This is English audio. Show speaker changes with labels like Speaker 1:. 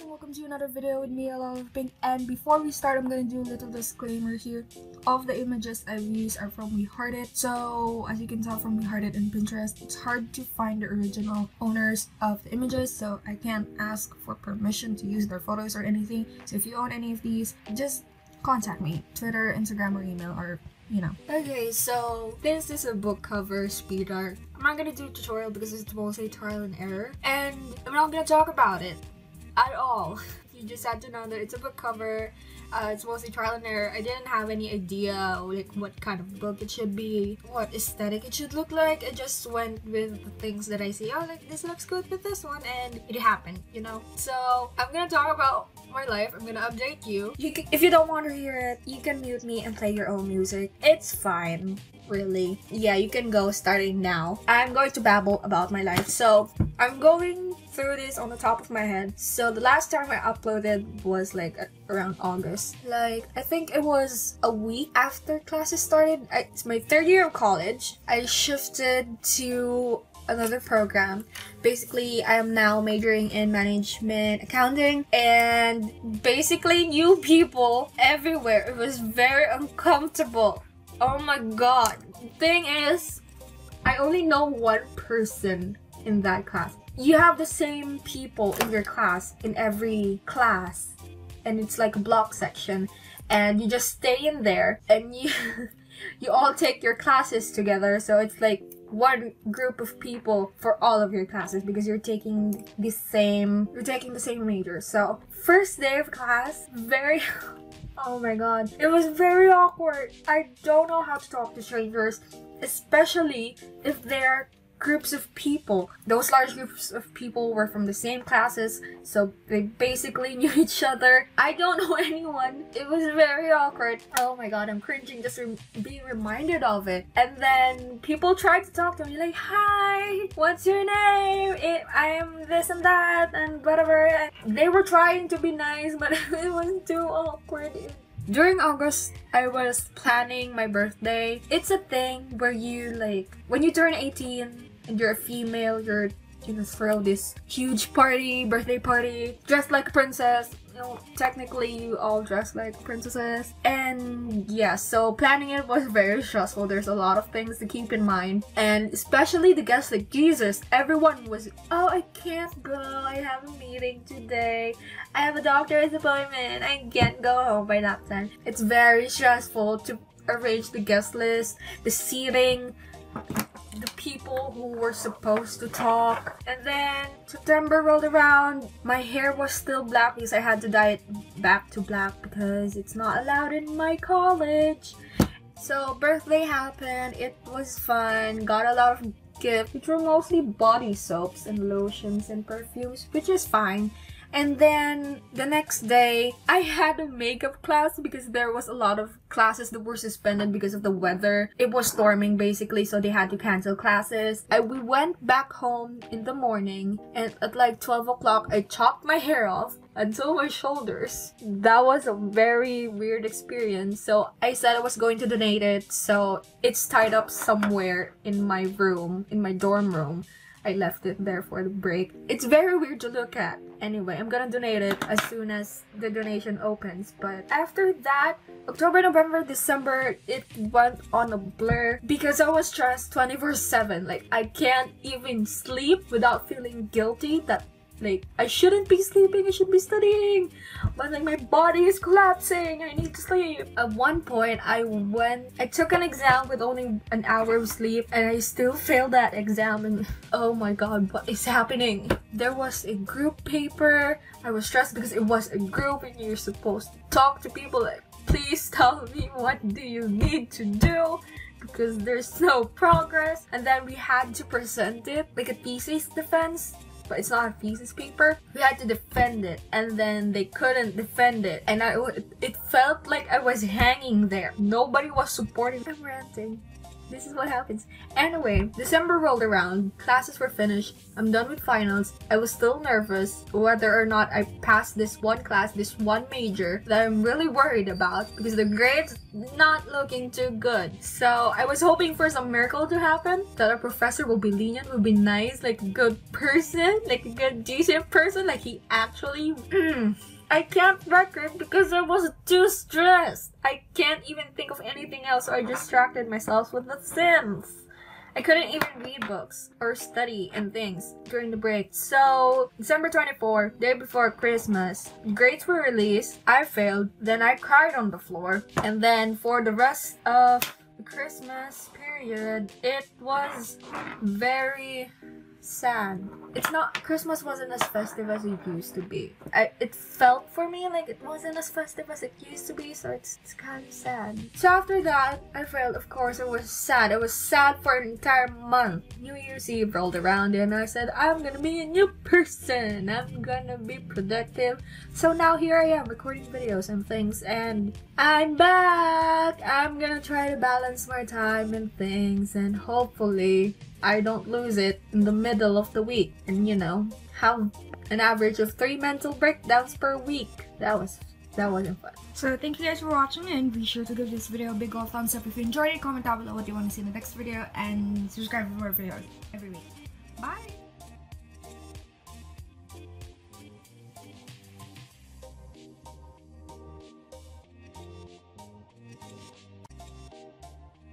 Speaker 1: and welcome to another video with me, ilalalovepink. And before we start, I'm gonna do a little disclaimer here. All of the images I've used are from WeHearted. So as you can tell from WeHearted and Pinterest, it's hard to find the original owners of the images, so I can't ask for permission to use their photos or anything. So if you own any of these, just contact me, Twitter, Instagram, or email, or you know. Okay, so this is a book cover speed art. I'm not gonna do a tutorial because it's mostly trial and error, and I'm not gonna talk about it at all. You just have to know that it's a book cover. It's mostly trial and error. I didn't have any idea like what kind of book it should be, what aesthetic it should look like. I just went with the things that I see. Oh, like this looks good with this one, and it happened, you know. So I'm gonna talk about my life. I'm gonna update you. If you don't want to hear it, you can mute me and play your own music. It's fine, really. Yeah, you can go starting now. I'm going to babble about my life. So I'm going through this on the top of my head. So the last time I uploaded was like around August. Like I think it was a week after classes started. It's my third year of college. I shifted to another program. Basically, I am now majoring in management accounting, and basically new people everywhere. It was very uncomfortable. Oh my god. The thing is, I only know one person in that class. You have the same people in your class in every class, and it's like a block section, and you just stay in there and you you all take your classes together. So it's like one group of people for all of your classes because you're taking the same major. So first day of class, very oh my god, it was very awkward. I don't know how to talk to strangers, especially if they're groups of people. Those large groups of people were from the same classes, so they basically knew each other. I don't know anyone. It was very awkward. Oh my god, I'm cringing just being reminded of it. And then people tried to talk to me like, hi, what's your name? I am this and that and whatever. And they were trying to be nice, but it was too awkward. During August, I was planning my birthday. It's a thing where you like, when you turn 18 and you're a female, you're gonna throw this huge party, birthday party, dressed like a princess. You know, technically you all dress like princesses. And yeah, so planning it was very stressful. There's a lot of things to keep in mind, and especially the guests, like Jesus, everyone was, oh, I can't go, I have a meeting today, I have a doctor's appointment, I can't go home by that time. It's very stressful to arrange the guest list, the seating, the people who were supposed to talk. And then September rolled around. My hair was still black because I had to dye it back to black because it's not allowed in my college. So birthday happened. It was fun. Got a lot of gifts, which were mostly body soaps and lotions and perfumes, which is fine. And then the next day, I had a makeup class because there was a lot of classes that were suspended because of the weather. It was storming basically, so they had to cancel classes. We went back home in the morning, and at like 12 o'clock, I chopped my hair off until my shoulders. That was a very weird experience. So I said I was going to donate it, so it's tied up somewhere in my room, in my dorm room. I left it there for the break. It's very weird to look at. Anyway, I'm gonna donate it as soon as the donation opens. But after that, October, November, December, it went on a blur because I was stressed 24/7. Like, I can't even sleep without feeling guilty that like I shouldn't be sleeping, I should be studying, but like my body is collapsing, I need to sleep. At one point I took an exam with only an hour of sleep, and I still failed that exam, and oh my god, what is happening? There was a group paper. I was stressed because it was a group and you're supposed to talk to people like, please tell me what do you need to do, because there's no progress. And then we had to present it like a thesis defense, but it's not a thesis paper. We had to defend it, and then they couldn't defend it, and it felt like I was hanging there. Nobody was supporting. I'm ranting. This is what happens. Anyway, December rolled around, classes were finished, I'm done with finals. I was still nervous whether or not I passed this one class, this one major that I'm really worried about because the grades not looking too good. So I was hoping for some miracle to happen, that our professor will be lenient, will be nice, like a good person, like a good decent person, like he actually I can't record because I was too stressed. I can't even think of anything else, so I distracted myself with The Sims. I couldn't even read books or study and things during the break. So, December 24, day before Christmas, grades were released. I failed. Then I cried on the floor. And then for the rest of the Christmas period, it was very sad. Christmas wasn't as festive as it used to be. It felt for me like it wasn't as festive as it used to be, so it's kind of sad. So after that, I failed. Of course, I was sad. I was sad for an entire month. New Year's Eve rolled around and I said, I'm gonna be a new person. I'm gonna be productive. So now here I am recording videos and things, and I'm back! I'm gonna try to balance my time and things, and hopefully I don't lose it in the middle of the week, and you know, have an average of 3 mental breakdowns per week. That wasn't fun. So thank you guys for watching, and be sure to give this video a big old thumbs up if you enjoyed it. Comment down below what you want to see in the next video, and subscribe for more videos every week. Bye!